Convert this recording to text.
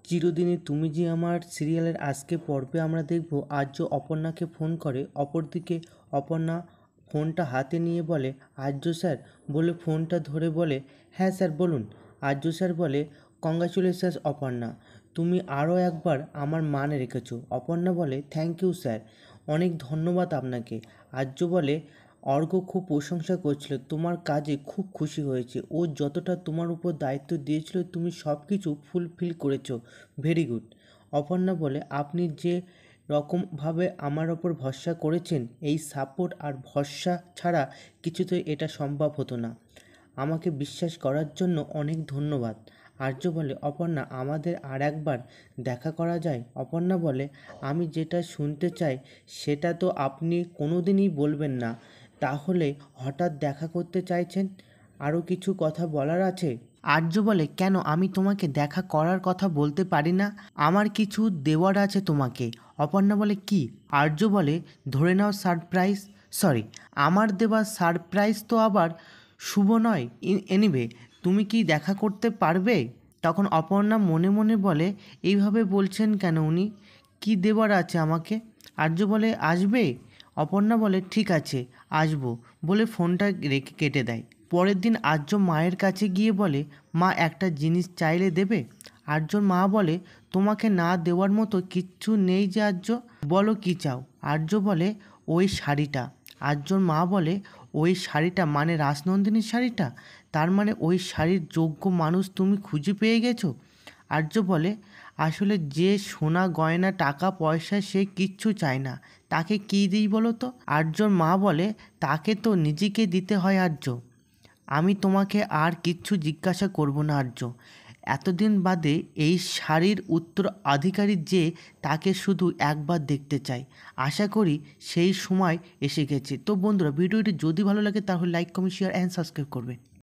চিরদিনই তুমি যে আমার সিরিয়ালের আজকে পর্বে আমরা দেখব আর্য অপর্ণাকে ফোন করে। অপরদিকে অপর্ণা ফোনটা হাতে নিয়ে বলে, আর্য স্যার, বলে ফোনটা ধরে বলে, হ্যাঁ স্যার বলুন। আর্য স্যার বলে, কংগ্রাচুলেশনস অপর্ণা, তুমি আরও একবার আমার মান রেখেছো। অপর্ণা বলে, থ্যাংক ইউ স্যার, অনেক ধন্যবাদ আপনাকে। আর্য বলে, অর্ঘ্য খুব প্রশংসা করছিল, তোমার কাজে খুব খুশি হয়েছে। ও যতটা তোমার উপর দায়িত্ব দিয়েছিল তুমি সব কিছু ফুলফিল করেছো, ভেরি গুড। অপর্ণা বলে, আপনি যে রকমভাবে আমার ওপর ভরসা করেছেন, এই সাপোর্ট আর ভরসা ছাড়া কিছুতেই এটা সম্ভব হতো না। আমাকে বিশ্বাস করার জন্য অনেক ধন্যবাদ। আর্য বলে, অপর্ণা, আমাদের আর একবার দেখা করা যায়? অপর্ণা বলে, আমি যেটা শুনতে চাই সেটা তো আপনি কোনোদিনই বলবেন না, তাহলে হঠাৎ দেখা করতে চাইছেন? আরও কিছু কথা বলার আছে? আর্য বলে, কেন আমি তোমাকে দেখা করার কথা বলতে পারি না? আমার কিছু দেওয়ার আছে তোমাকে। অপর্ণা বলে, কি? আর্য বলে, ধরে নাও সারপ্রাইজ। সরি, আমার দেওয়া সারপ্রাইজ তো আবার শুভ নয়। এনিওয়ে, তুমি কি দেখা করতে পারবে? তখন অপর্ণা মনে মনে বলে, এইভাবে বলছেন কেন উনি? কি দেওয়ার আছে আমাকে? আর্য বলে, আসবে? অপর্ণা বলে, ঠিক আছে আসবো, বলে ফোনটা রেখে কেটে দেয়। পরের দিন আর্য মায়ের কাছে গিয়ে বলে, মা, একটা জিনিস চাইলে দেবে? আর্যর মা বলে, তোমাকে না দেওয়ার মতো কিচ্ছু নেই যে আর্য, বলো কি চাও? আর্য বলে, ওই শাড়িটা। আর্যর মা বলে, ওই শাড়িটা মানে রাজনন্দিনীর শাড়িটা? তার মানে ওই শাড়ির যোগ্য মানুষ তুমি খুঁজে পেয়ে গেছো? আর্য বলে, আসলে যে সোনা গয়না টাকা পয়সা সে কিচ্ছু চায় না, তাকে কী দিই বলো তো? আর্যর মা বলে, তাকে তো নিজেকে দিতে হয় আর্য। আমি তোমাকে আর কিচ্ছু জিজ্ঞাসা করব না আর্য। এতদিন বাদে এই শাড়ির উত্তরাধিকারী যে, তাকে শুধু একবার দেখতে চাই। আশা করি সেই সময় এসে গেছে। তো বন্ধুরা, ভিডিওটি যদি ভালো লাগে তাহলে like, comment, share and subscribe করবে।